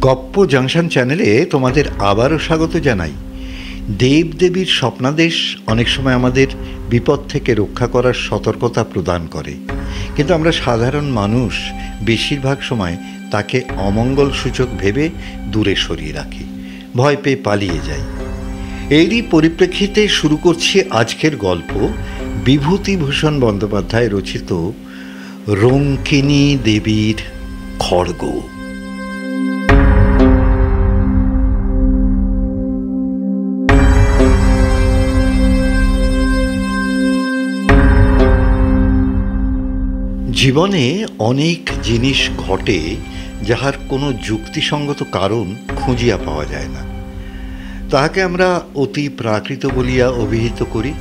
গপ্প জাংশন চ্যানেলে তোমাদের আবারও স্বাগত জানাই। দেবদেবীর স্বপ্নাদেশ অনেক সময় আমাদের বিপদ থেকে রক্ষা করার সতর্কতা প্রদান করে, কিন্তু আমরা সাধারণ মানুষ বেশিরভাগ সময় তাকে অমঙ্গল সূচক ভেবে দূরে সরিয়ে রাখি, ভয় পেয়ে পালিয়ে যাই। এরই পরিপ্রেক্ষিতে শুরু করছি আজকের গল্প, বিভূতিভূষণ বন্দ্যোপাধ্যায় রচিত রঙ্কিনী দেবীর খড়গ। জীবনে অনেক জিনিস ঘটে যাহার কোনো যুক্তিসঙ্গত কারণ খুঁজিয়া পাওয়া যায় না, তাহাকে আমরা অতি প্রাকৃত বলিয়া অভিহিত করি।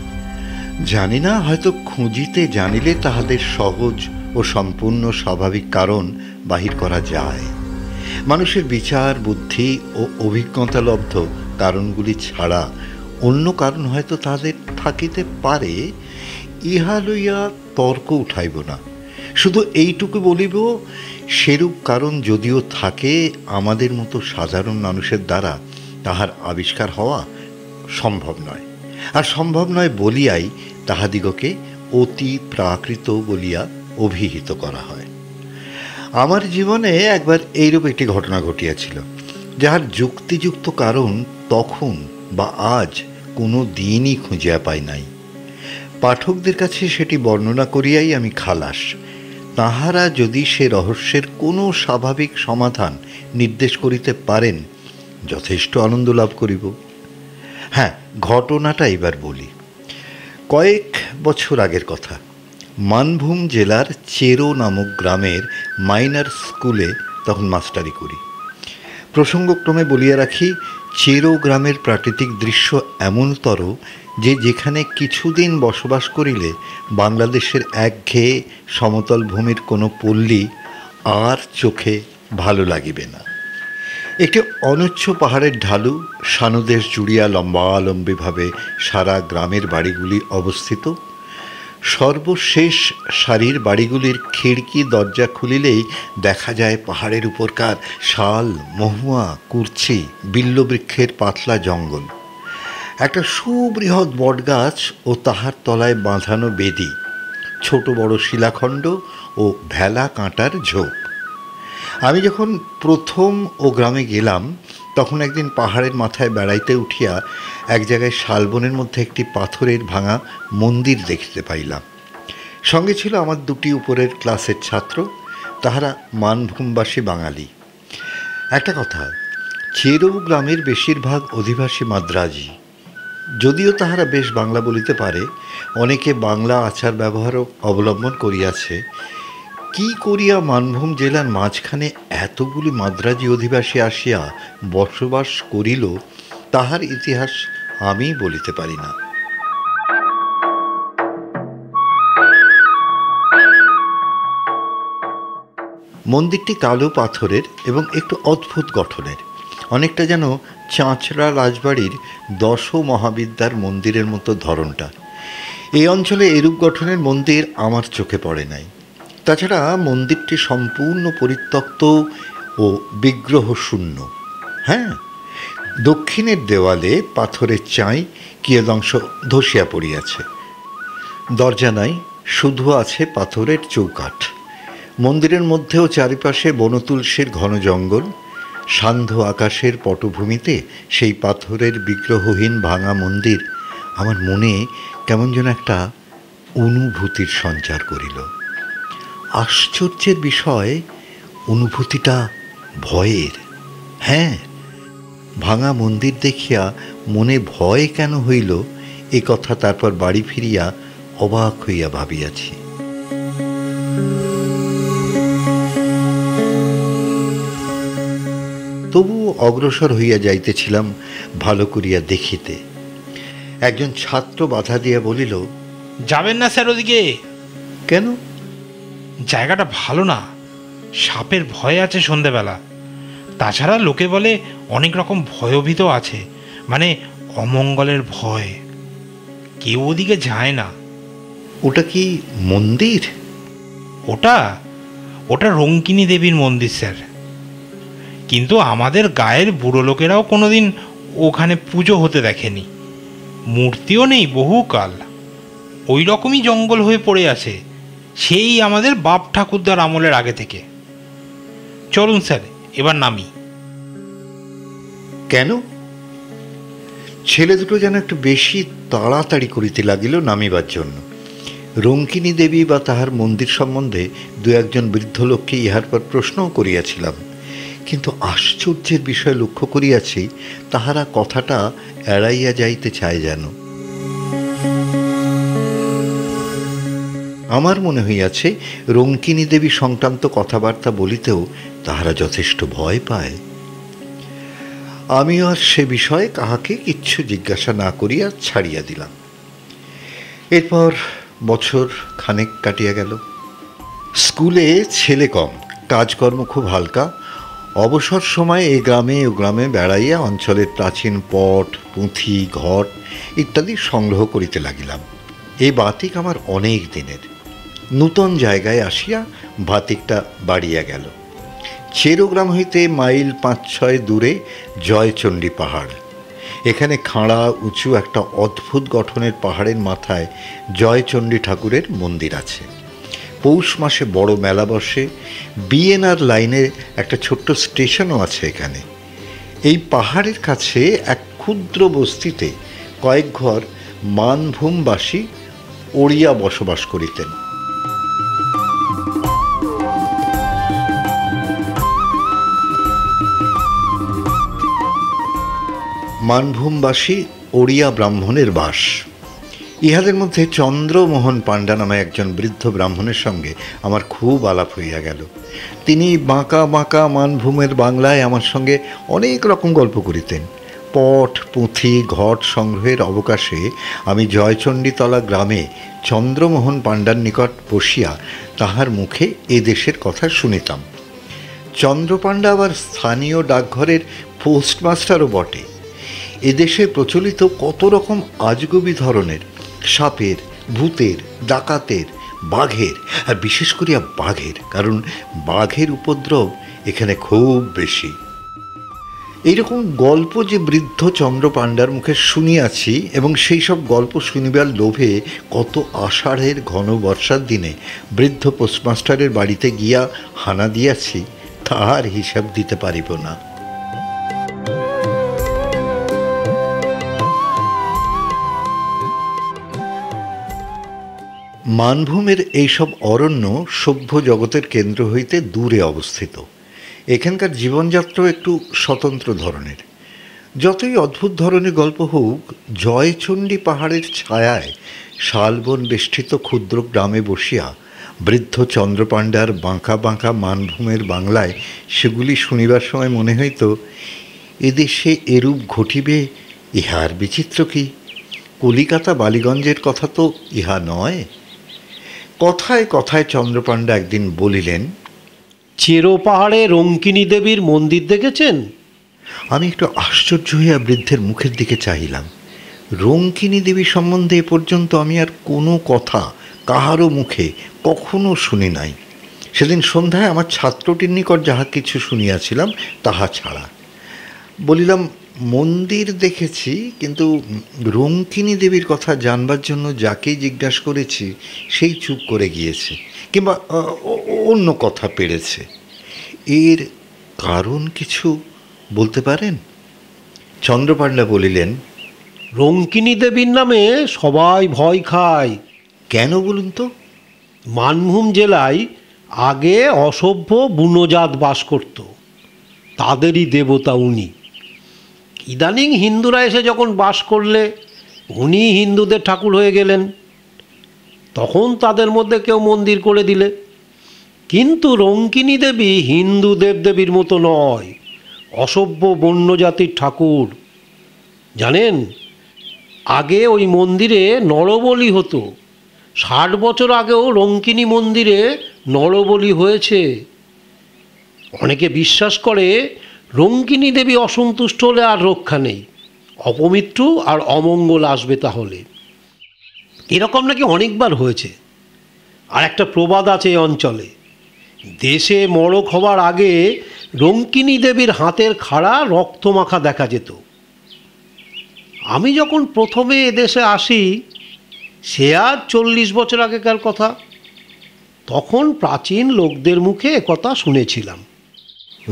জানি না, হয়তো খুঁজিতে জানিলে তাহাদের সহজ ও সম্পূর্ণ স্বাভাবিক কারণ বাহির করা যায়। মানুষের বিচার বুদ্ধি ও অভিজ্ঞতালব্ধ কারণগুলি ছাড়া অন্য কারণ হয়তো তাদের থাকিতে পারে, ইহা লইয়া তর্ক উঠাইব না। শুধু এইটুকু বলিব, সেরূপ কারণ যদিও থাকে, আমাদের মতো সাধারণ মানুষের দ্বারা তাহার আবিষ্কার হওয়া সম্ভব নয়, আর সম্ভব নয় বলিয়াই তাহাদিগকে অতি প্রাকৃত বলিয়া অভিহিত করা হয়। আমার জীবনে একবার এইরূপ একটি ঘটনা ঘটিয়াছিল, যাহার যুক্তিযুক্ত কারণ তখন বা আজ কোনো দিনই খুঁজিয়া পাই নাই। পাঠকদের কাছে সেটি বর্ণনা করিয়াই আমি খালাস। তাহারা যদি সে রহস্যের কোনো স্বাভাবিক সমাধান নির্দেশ করিতে পারেন, যথেষ্ট আনন্দ লাভ করিব। হ্যাঁ, ঘটনাটা এবার বলি। কয়েক বছর আগের কথা। মানভূম জেলার চেরো নামক গ্রামের মাইনার স্কুলে তখন মাস্টারি করি। প্রসঙ্গক্রমে বলিয়া রাখি, চেরো গ্রামের প্রাকৃতিক দৃশ্য এমনতর যে যেখানে কিছুদিন বসবাস করিলে বাংলাদেশের একঘেয়ে সমতল ভূমির কোনো পল্লী আর চোখে ভালো লাগিবে না। একটি অনুচ্চ পাহাড়ের ঢালু সানুদেশ জুড়িয়া লম্বালম্বিভাবে সারা গ্রামের বাড়িগুলি অবস্থিত। সর্বশেষ সারির বাড়িগুলির খিড়কি দরজা খুলিলেই দেখা যায় পাহাড়ের উপরকার শাল, মহুয়া, কুরচি, বিল্লবৃক্ষের পাতলা জঙ্গল, একটা সুবৃহৎ বটগাছ ও তাহার তলায় বাঁধানো বেদি, ছোট বড় শিলাখণ্ড ও ভেলা কাঁটার ঝোপ। আমি যখন প্রথম ও গ্রামে গেলাম, তখন একদিন পাহাড়ের মাথায় বেড়াইতে উঠিয়া এক জায়গায় শালবনের মধ্যে একটি পাথরের ভাঙা মন্দির দেখিতে পাইলাম। সঙ্গে ছিল আমার দুটি উপরের ক্লাসের ছাত্র, তাহারা মানভূমবাসী বাঙালি। একটা কথা, চেরো গ্রামের বেশিরভাগ অধিবাসী মাদ্রাজি। যদিও তাহারা বেশ বাংলা বলিতে পারে, অনেকে বাংলা আচার ব্যবহারও অবলম্বন করিয়াছে। কি করিয়া মানভূম জেলার মাঝখানে এতগুলি মাদ্রাজি অধিবাসী আসিয়া বসবাস করিল, তাহার ইতিহাস আমি বলিতে পারি না। মন্দিরটি কালো পাথরের এবং একটু অদ্ভুত গঠনের, অনেকটা যেন চাঁচড়া রাজবাড়ির দশ মহাবিদ্যার মন্দিরের মতো ধরনটা। এই অঞ্চলে এরূপ গঠনের মন্দির আমার চোখে পড়ে নাই। তাছাড়া মন্দিরটি সম্পূর্ণ পরিত্যক্ত ও বিগ্রহ শূন্য। হ্যাঁ, দক্ষিণের দেওয়ালে পাথরের চাই কিয়দংশ ধসিয়া পড়িয়াছে। দরজা নাই, শুধু আছে পাথরের চৌকাঠ। মন্দিরের মধ্যেও চারিপাশে বনতুলসীর ঘন জঙ্গল। সান্ধ্য আকাশের পটভূমিতে সেই পাথরের বিগ্রহহীন ভাঙা মন্দির আমার মনে কেমন যেন একটা অনুভূতির সঞ্চার করিল। আশ্চর্যের বিষয়, অনুভূতিটা ভয়ের। হ্যাঁ, ভাঙা মন্দির দেখিয়া মনে ভয় কেন হইল, এ কথা তারপর বাড়ি ফিরিয়া অবাক হইয়া ভাবিয়াছি। তবু অগ্রসর হইয়া যাইতেছিলাম ভালো করিয়া দেখিতে। একজন ছাত্র বাধা দিয়া বলিল, যাবেন না স্যার ওদিকে। কেন? জায়গাটা ভালো না, সাপের ভয় আছে সন্ধেবেলা। তাছাড়া লোকে বলে অনেক রকম ভয়ভীত আছে, মানে অমঙ্গলের ভয়। কেউ ওদিকে যায় না। ওটা কি মন্দির? ওটা ওটা রঙ্কিনী দেবীর মন্দির স্যার। কিন্তু আমাদের গায়ের বুড়ো লোকেরাও কোনোদিন ওখানে পুজো হতে দেখেনি। মূর্তিও নেই বহুকাল, ওই রকমই জঙ্গল হয়ে পড়ে আছে, সেই আমাদের বাপ ঠাকুরদার আমলের আগে থেকে। চলুন স্যার, এবার নামি। কেন? ছেলে দুটো যেন একটু বেশি তাড়াতাড়ি করিতে লাগিল নামিবার জন্য। রঙ্কিনী দেবী বা তাহার মন্দির সম্বন্ধে দু একজন বৃদ্ধ লোককে ইহার পর প্রশ্নও করিয়াছিলাম, কিন্তু আশ্চর্যের বিষয় লক্ষ্য করিয়াছি, তাহারা কথাটা এড়াইয়া যাইতে চায় যেন। আমার মনে হইয়াছে রঙ্কিনী দেবী সংক্রান্ত কথাবার্তা বলিতেও তাহারা যথেষ্ট ভয় পায়। আমিও আর সে বিষয়ে কাহাকে কিচ্ছু জিজ্ঞাসা না করিয়া ছাড়িয়া দিলাম। এরপর বছর খানেক কাটিয়া গেল। স্কুলে ছেলে কম, কাজকর্ম খুব হালকা। অবসর সময় এই গ্রামে ও গ্রামে বেড়াইয়া অঞ্চলের প্রাচীন পট, পুঁথি, ঘট ইত্যাদি সংগ্রহ করিতে লাগিলাম। এই বাতিক আমার অনেক দিনের। নূতন জায়গায় আসিয়া বাতিকটা বাড়িয়া গেল। চেরোগ্রাম হইতে মাইল 5-6 দূরে জয়চণ্ডী পাহাড়। এখানে খাঁড়া উঁচু একটা অদ্ভুত গঠনের পাহাড়ের মাথায় জয়চণ্ডী ঠাকুরের মন্দির আছে। পৌষ মাসে বড় মেলা বসে। বিএনআর লাইনে একটা ছোট্ট স্টেশনও আছে এখানে। এই পাহাড়ের কাছে এক ক্ষুদ্র বস্তিতে কয়েক ঘর মানভূমবাসী ওড়িয়া বসবাস করিতেন। মানভূমবাসী ওড়িয়া ব্রাহ্মণের বাস। ইহাদের মধ্যে চন্দ্রমোহন পাণ্ডা নামে একজন বৃদ্ধ ব্রাহ্মণের সঙ্গে আমার খুব আলাপ হইয়া গেল। তিনি বাঁকা বাঁকা মানভূমের বাংলায় আমার সঙ্গে অনেক রকম গল্প করিতেন। পট, পুঁথি, ঘট সংগ্রহের অবকাশে আমি জয়চণ্ডীতলা গ্রামে চন্দ্রমোহন পাণ্ডার নিকট বসিয়া তাহার মুখে এ দেশের কথা শুনিতাম। চন্দ্রপাণ্ডা আবার স্থানীয় ডাকঘরের পোস্টমাস্টারও বটে। এদেশে প্রচলিত কত রকম আজগুবি ধরনের সাপের, ভূতের, ডাকাতের, বাঘের, আর বিশেষ করিয়া বাঘের, কারণ বাঘের উপদ্রব এখানে খুব বেশি। এইরকম গল্প যে বৃদ্ধ চন্দ্রপাণ্ডার মুখে শুনিয়াছি, এবং সেই সব গল্প শুনিবার লোভে কত আষাঢ়ের ঘন বর্ষার দিনে বৃদ্ধ পোস্টমাস্টারের বাড়িতে গিয়া হানা দিয়াছি, তাহার হিসাব দিতে পারিব না। মানভূমের এইসব অরণ্য সভ্য জগতের কেন্দ্র হইতে দূরে অবস্থিত। এখানকার জীবনযাত্রা একটু স্বতন্ত্র ধরনের। যতই অদ্ভুত ধরনের গল্প হোক, জয়চণ্ডী পাহাড়ের ছায়ায় শালবন বেষ্টিত ক্ষুদ্র গ্রামে বসিয়া বৃদ্ধ চন্দ্রপাণ্ডার বাঁকা বাঁকা মানভূমের বাংলায় সেগুলি শুনিবার সময় মনে হইত, এদেশে এরূপ ঘটিবে, ইহার বিচিত্র কি? কলিকাতা বালিগঞ্জের কথা তো ইহা নয়। কথায় কথায় চন্দ্রপাণ্ডা একদিন বলিলেন, চেরো পাহাড়ে রঙ্কিনী দেবীর মন্দির দেখেছেন? আমি একটু আশ্চর্য হইয়া বৃদ্ধের মুখের দিকে চাহিলাম। রঙ্কিনী দেবী সম্বন্ধে এ পর্যন্ত আমি আর কোনো কথা কাহারও মুখে কখনো শুনি নাই। সেদিন সন্ধ্যায় আমার ছাত্রটির নিকট যাহা কিছু শুনিয়াছিলাম তাহা ছাড়া। বলিলাম, মন্দির দেখেছি, কিন্তু রঙ্কিনী দেবীর কথা জানবার জন্য যাকেই জিজ্ঞাসা করেছি সেই চুপ করে গিয়েছে, কিংবা অন্য কথা পেড়েছে। এর কারণ কিছু বলতে পারেন? চন্দ্রপাণ্ডা বলিলেন, রঙ্কিনী দেবীর নামে সবাই ভয় খায়। কেন বলুন তো? মানভূম জেলায় আগে অসভ্য বুনোজাত বাস করত, তাদেরই দেবতা উনি। ইদানিং হিন্দুরা এসে যখন বাস করলে উনি হিন্দুদের ঠাকুর হয়ে গেলেন, তখন তাদের মধ্যে কেউ মন্দির করে দিলে। কিন্তু রঙ্কিনী দেবী হিন্দু দেবদেবীর মতো নয়, অসভ্য বন্য জাতির ঠাকুর। জানেন, আগে ওই মন্দিরে নরবলি হতো। 60 বছর আগেও রঙ্কিনী মন্দিরে নরবলি হয়েছে। অনেকে বিশ্বাস করে রঙ্কিনী দেবী অসন্তুষ্ট হলে আর রক্ষা নেই, অপমৃত্যু আর অমঙ্গল আসবে তাহলে। এরকম নাকি অনেকবার হয়েছে। আর একটা প্রবাদ আছে এই অঞ্চলে, দেশে মড়ক হবার আগে রঙ্কিনী দেবীর হাতের খাড়া রক্তমাখা দেখা যেত। আমি যখন প্রথমে এদেশে আসি, সে আর 40 বছর আগেকার কথা, তখন প্রাচীন লোকদের মুখে একথা শুনেছিলাম।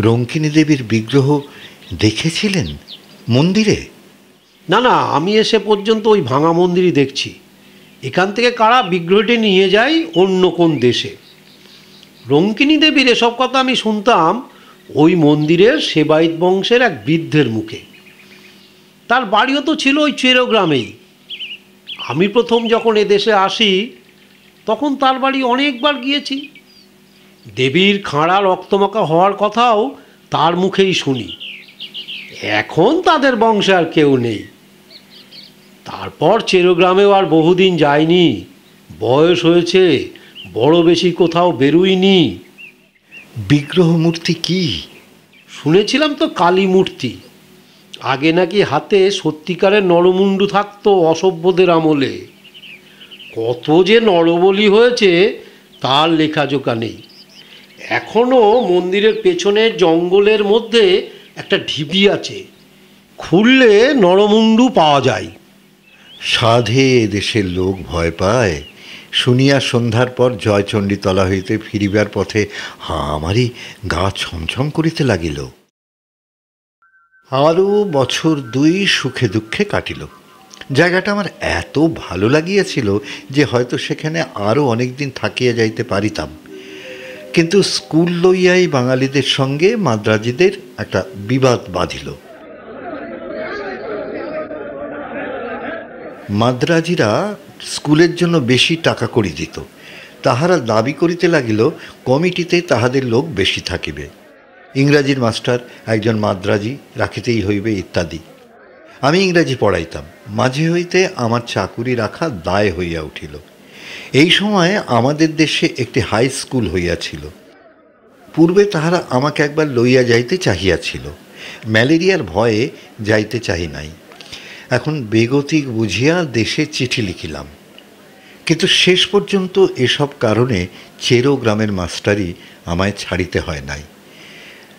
রঙ্কিনী দেবীর বিগ্রহ দেখেছিলেন মন্দিরে? না না, আমি এসে পর্যন্ত ওই ভাঙা মন্দিরই দেখছি। এখান থেকে কারা বিগ্রহটি নিয়ে যায় অন্য কোন দেশে। রঙ্কিনী দেবীর এসব কথা আমি শুনতাম ওই মন্দিরের সেবায়িত বংশের এক বৃদ্ধের মুখে। তার বাড়িও তো ছিল ওই চেরোগ্রামেই। আমি প্রথম যখন এদেশে আসি তখন তার বাড়ি অনেকবার গিয়েছি। দেবীর খাঁড়া রক্তমাখা হওয়ার কথাও তার মুখেই শুনি। এখন তাদের বংশে আর কেউ নেই। তারপর চেরোগ্রামেও আর বহুদিন যায়নি, বয়স হয়েছে, বড় বেশি কোথাও বেরোয়নি। বিগ্রহ মূর্তি কি? শুনেছিলাম তো কালী মূর্তি। আগে নাকি হাতে সত্যিকারের নরমুণ্ডু থাকতো অসভ্যদের আমলে। কত যে নরবলি হয়েছে তার লেখাজোকা নেই। এখনও মন্দিরের পেছনের জঙ্গলের মধ্যে একটা ঢিবি আছে, খুললে নরমুণ্ডু পাওয়া যায়। সাধে এদেশের লোক ভয় পায় শুনিয়া সন্ধ্যার পর জয়চণ্ডীতলা হইতে ফিরিবার পথে আমারই গা ছমছম করিতে লাগিল। আরও বছর 2 সুখে দুঃখে কাটিল। জায়গাটা আমার এত ভালো লাগিয়াছিল যে হয়তো সেখানে আরও অনেক দিন থাকিয়া যাইতে পারিতাম। কিন্তু স্কুল লইয়াই বাঙালিদের সঙ্গে মাদ্রাজিদের একটা বিবাদ বাঁধিল। মাদ্রাজিরা স্কুলের জন্য বেশি টাকা করি দিত। তাহারা দাবি করিতে লাগিল কমিটিতে তাহাদের লোক বেশি থাকিবে, ইংরাজির মাস্টার একজন মাদ্রাজি রাখিতেই হইবে ইত্যাদি। আমি ইংরাজি পড়াইতাম, মাঝে হইতে আমার চাকুরি রাখা দায় হইয়া উঠিল। এই সময়ে আমাদের দেশে একটি হাই স্কুল হইয়াছিল। পূর্বে তাহারা আমাকে একবার লইয়া যাইতে চাহিয়াছিল, ম্যালেরিয়ার ভয়ে যাইতে চাহি নাই। এখন বেগতিক বুঝিয়া দেশে চিঠি লিখিলাম, কিন্তু শেষ পর্যন্ত এসব কারণে চেরোগ্রামের মাস্টারই আমায় ছাড়িতে হয় নাই।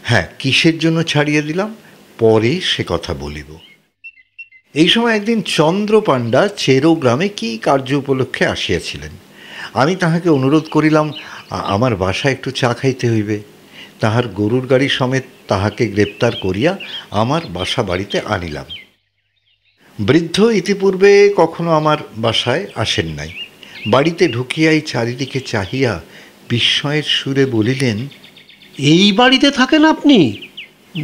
হ্যাঁ, কিসের জন্য ছাড়িয়ে দিলাম পরে সে কথা বলিব। এই সময় একদিন চন্দ্র পাণ্ডা চেরোগ্রামে কি কার্য উপলক্ষে আসিয়াছিলেন। আমি তাহাকে অনুরোধ করিলাম আমার বাসায় একটু চা খাইতে হইবে। তাহার গরুর গাড়ি সমেত তাহাকে গ্রেপ্তার করিয়া আমার বাসা বাড়িতে আনিলাম। বৃদ্ধ ইতিপূর্বে কখনো আমার বাসায় আসেন নাই। বাড়িতে ঢুকিয়াই চারিদিকে চাহিয়া বিস্ময়ের সুরে বলিলেন, এই বাড়িতে থাকেন আপনি?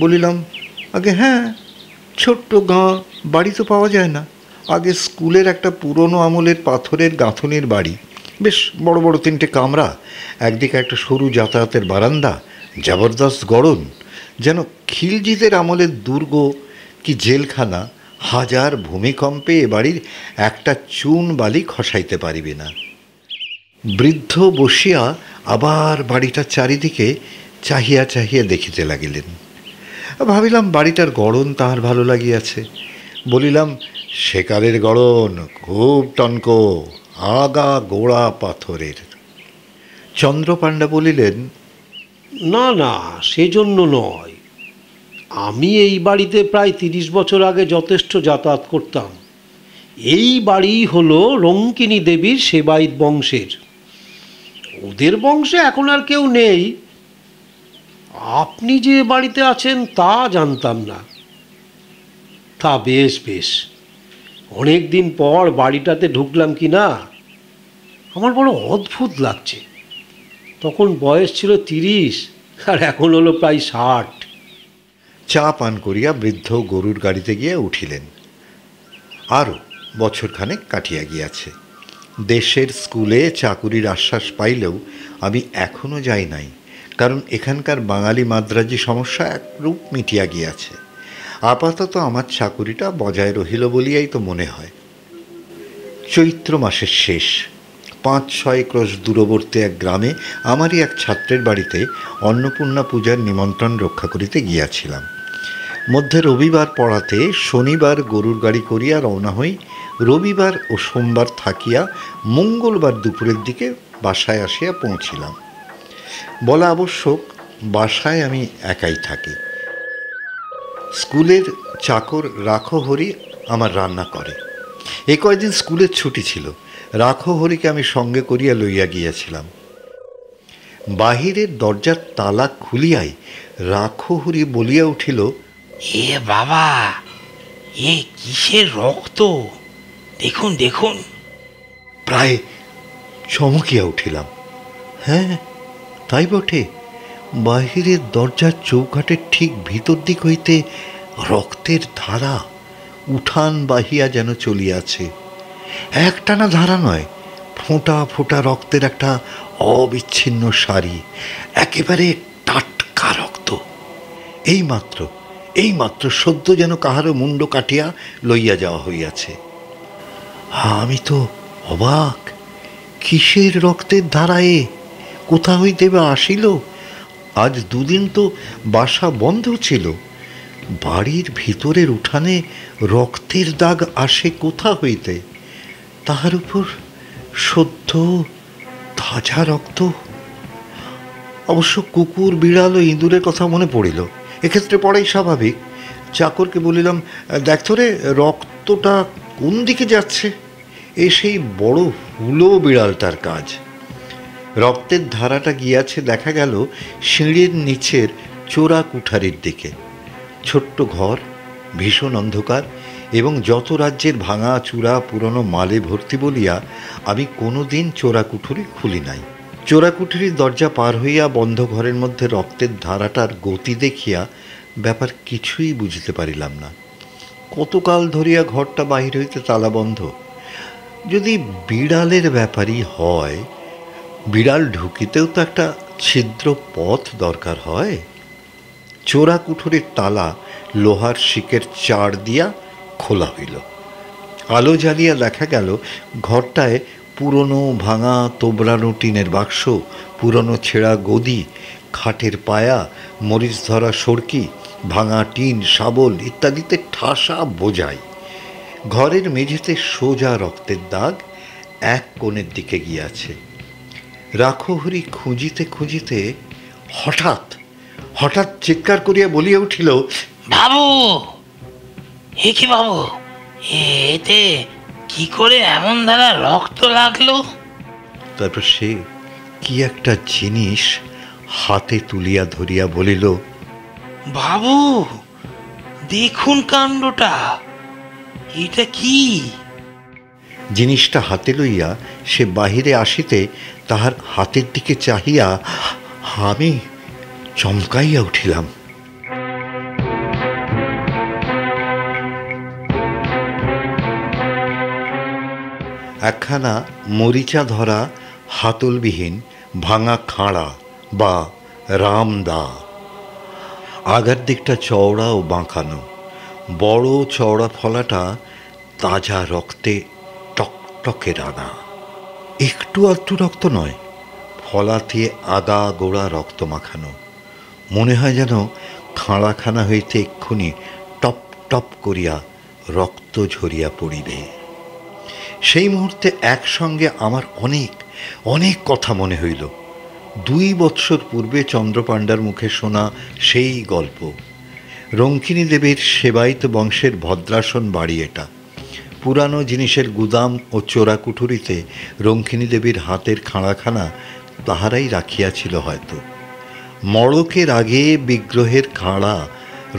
বলিলাম, আগে হ্যাঁ, ছোট্ট গাঁ, বাড়ি তো পাওয়া যায় না। আগে স্কুলের একটা পুরনো আমলের পাথরের গাঁথনির বাড়ি, বেশ বড় বড় 3টে কামরা, একদিকে একটা সরু যাতায়াতের বারান্দা, জবরদস্ত গড়ন, যেন খিলজিদের আমলের দুর্গ কি জেলখানা। হাজার ভূমিকম্পে এ বাড়ির একটা চুন বালি খসাইতে পারিবে না। বৃদ্ধ বসিয়া আবার বাড়িটার চারিদিকে চাহিয়া চাহিয়া দেখিতে লাগিলেন। ভাবিলাম বাড়িটার গড়ন তাহার ভালো লাগিয়াছে। বলিলাম, সেকালের গড়ন, খুব টনক, আগা গোড়া পাথরের। চন্দ্রপাণ্ডা বলিলেন, না না, সেজন্য নয়। আমি এই বাড়িতে প্রায় 30 বছর আগে যথেষ্ট যাতায়াত করতাম। এই বাড়ি হলো রঙ্কিনী দেবীর সেবায়িত বংশের। ওদের বংশে এখন আর কেউ নেই। আপনি যে বাড়িতে আছেন তা জানতাম না। তা বেশ বেশ, অনেক দিন পর বাড়িটাতে ঢুকলাম কি না, আমার বড় অদ্ভুত লাগছে। তখন বয়স ছিল 30 আর এখন হলো প্রায় 60। চা পান করিয়া বৃদ্ধ গরুর গাড়িতে গিয়া উঠিলেন। আরও বছরখানেক কাটিয়া গিয়াছে। দেশের স্কুলে চাকুরির আশ্বাস পাইলেও আমি এখনও যাই নাই, কারণ এখানকার বাঙালি মাদ্রাজি সমস্যা একরূপ মিটিয়া গিয়াছে। আপাতত আমার চাকুরিটা বজায় রহিল বলিয়াই তো মনে হয়। চৈত্র মাসের শেষ, 5-6 ক্রোশ দূরবর্তী এক গ্রামে আমারই এক ছাত্রের বাড়িতে অন্নপূর্ণা পূজার নিমন্ত্রণ রক্ষা করিতে গিয়াছিলাম। মধ্যে রবিবার পড়াতে শনিবার গরুর গাড়ি করিয়া রওনা হই। রবিবার ও সোমবার থাকিয়া মঙ্গলবার দুপুরের দিকে বাসায় আসিয়া পৌঁছিলাম। বলা আবশ্যক, বাসায় আমি একাই থাকি। স্কুলের চাকর রাখো হরি আমার রান্না করে। এ কয়দিন স্কুলের ছুটি ছিল, রাখো হরিকে আমি সঙ্গে করিয়া লইয়া গিয়াছিলাম। বাহিরের দরজার তালা খুলিয়াই রাখো হরি বলিয়া উঠিল, এ বাবা, এ কিসের রক্ত, দেখুন দেখুন। প্রায় চমকিয়া উঠিলাম। হ্যাঁ, তাই বটে। বাহিরের দরজার চৌকাঠের ঠিক ভিতর দিক হইতে রক্তের ধারা উঠান বাহিয়া যেন চলিয়াছে। একটানা ধারা নয়, ফোঁটা ফোঁটা রক্তের একটা অবিচ্ছিন্ন সারি, একেবারে টাটকা রক্ত। এইমাত্র সদ্য যেন কাহারও মুন্ড কাটিয়া লইয়া যাওয়া হইয়াছে। আমি তো অবাক। কিসের রক্তের ধারায় কোথা হইতে বা আসিল? আজ দুদিন তো বাসা বন্ধ ছিল। বাড়ির ভিতরের উঠানে রক্তের দাগ আসে কোথা হইতে? তাহার উপর সদ্য তাজা রক্ত। অবশ্য কুকুর, বিড়াল ও ইঁদুরের কথা মনে পড়িল। এক্ষেত্রে পড়াই স্বাভাবিক। চাকরকে বলিলাম, দেখতো রে, রক্তটা কোন দিকে যাচ্ছে? এ সেই বড় হুলো বিড়ালটার কাজ। রক্তের ধারাটা গিয়াছে দেখা গেল সিঁড়ির নিচের চোরা কুঠারির দিকে। ছোট্ট ঘর, ভীষণ অন্ধকার এবং যত রাজ্যের ভাঙা চূড়া পুরনো মালে ভর্তি বলিয়া আমি কোনো দিন চোরা কুঠুরি খুলি নাই। চোরা কুঠুরির দরজা পার হইয়া বন্ধ ঘরের মধ্যে রক্তের ধারাটার গতি দেখিয়া ব্যাপার কিছুই বুঝিতে পারিলাম না। কতকাল ধরিয়া ঘরটা বাহির হইতে তালাবন্ধ। যদি বিড়ালের ব্যাপারই হয়, বিড়াল ঢুকিতেও তো একটা ছিদ্র পথ দরকার হয়। চোরা কুঠুরির তালা লোহার শিকের চার দিয়া খোলা হইল। আলো জ্বালিয়া দেখা গেল ঘরটায় পুরনো ভাঙা তোবড়ানো টিনের বাক্স, পুরনো ছেঁড়া গদি, খাটের পায়া, মরিচ ধরা সড়কি, ভাঙা টিন, শাবল ইত্যাদিতে ঠাসা বোঝাই। ঘরের মেঝেতে সোজা রক্তের দাগ এক কোণের দিকে গিয়াছে। রাখো হরি খুঁজিতে খুঁজিতে হঠাৎ চিৎকার করিয়া বলিয়া উঠিল, বাবু, এ কি বাবু, এতে কি করে এমন ধারা রক্ত লাগলো? তারপর সে কি একটা জিনিস হাতে তুলিয়া ধরিয়া বলিল, বাবু, দেখুন কাণ্ডটা, এটা কি? জিনিসটা হাতে লইয়া সে বাহিরে আসিতে তাহার হাতের দিকে চাহিয়া আমি চমকাইয়া উঠিলাম। একখানা মরিচা ধরা হাতলবিহীন ভাঙা খাঁড়া বা রামদা। আগার দিকটা চওড়া ও বাঁকানো। বড় চওড়া ফলাটা তাজা রক্তে টকটকে রাঙা। একটু আধটু রক্ত নয়, ফলাতে আগা গোড়া রক্ত মাখানো। মনে হয় যেন খাঁড়াখানা হইতে এক্ষুনি টপ টপ করিয়া রক্ত ঝরিয়া পড়িবে। সেই মুহূর্তে একসঙ্গে আমার অনেক কথা মনে হইল। 2 বৎসর পূর্বে চন্দ্রপাণ্ডার মুখে শোনা সেই গল্প। রঙ্কিনী দেবীর সেবায়িত বংশের ভদ্রাসন বাড়ি এটা। পুরানো জিনিসের গুদাম ও চোরা কুঠুরিতে রঙ্কিনী দেবীর হাতের খাঁড়াখানা তাহারাই রাখিয়াছিল হয়তো। মড়কের আগে বিগ্রহের খাঁড়া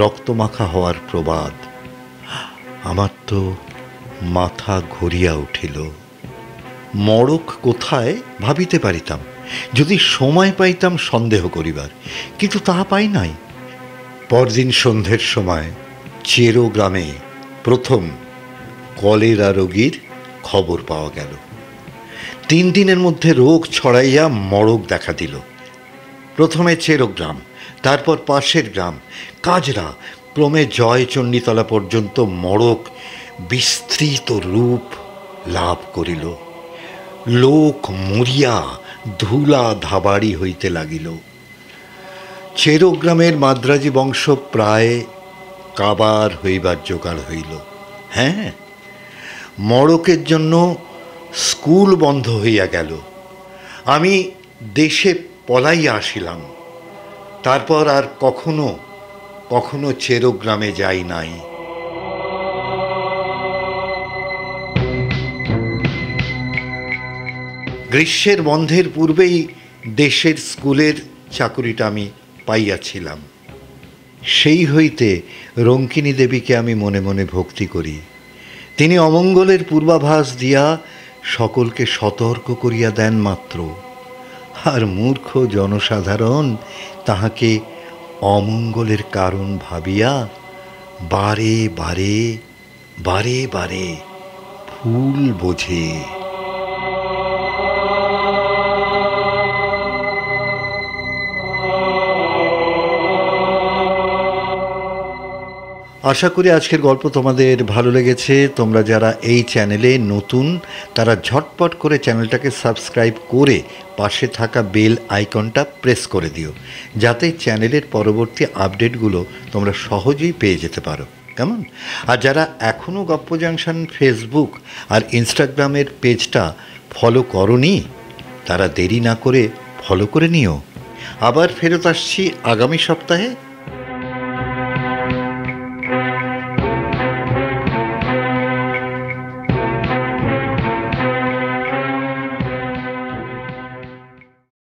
রক্তমাখা হওয়ার প্রবাদ। আমার তো মাথা ঘুরিয়া উঠিল। মড়ক কোথায় ভাবিতে পারিতাম, যদি সময় পাইতাম সন্দেহ করিবার, কিন্তু তাহা পাই নাই। পরদিন সন্ধ্যের সময় চেরো গ্রামে প্রথম কলেরা রোগীর খবর পাওয়া গেল। 3 দিনের মধ্যে রোগ ছড়াইয়া মড়ক দেখা দিল। প্রথমে চেরো গ্রাম, তারপর পাশের গ্রাম কাজরা, ক্রমে জয়চণ্ডীতলা পর্যন্ত মড়ক বিস্তৃত রূপ লাভ করিল। লোক মরিয়া ধুলা ধাবাড়ি হইতে লাগিল। চেরো গ্রামের মাদ্রাজি বংশ প্রায় কাবার হইবার জোগাড় হইল। হ্যাঁ, মড়কের জন্য স্কুল বন্ধ হইয়া গেল। আমি দেশে পলাইয়া আসিলাম। তারপর আর কখনো কখনো চেরোগ্রামে যাই নাই। গ্রীষ্মের বন্ধের পূর্বেই দেশের স্কুলের চাকুরিটা আমি পাইয়াছিলাম। সেই হইতে রঙ্কিনী দেবীকে আমি মনে মনে ভক্তি করি। তিনি অমঙ্গলের পূর্বাভাস দিয়া সকলকে সতর্ক করিয়া দেন মাত্র, আর মূর্খ জনসাধারণ তাহাকে অমঙ্গলের কারণ ভাবিয়া বারে বারে বারে বারে ভুল বোঝে। আশা করি আজকের গল্প তোমাদের ভালো লেগেছে। তোমরা যারা এই চ্যানেলে নতুন তারা ঝটপট করে চ্যানেলটাকে সাবস্ক্রাইব করে পাশে থাকা বেল আইকনটা প্রেস করে দিও, যাতে চ্যানেলের পরবর্তী আপডেটগুলো তোমরা সহজেই পেয়ে যেতে পারো, কেমন? আর যারা এখনও গপ্প জাংশন ফেসবুক আর ইনস্টাগ্রামের পেজটা ফলো করনি, তারা দেরি না করে ফলো করে নিও। আবার ফেরত আসছি আগামী সপ্তাহে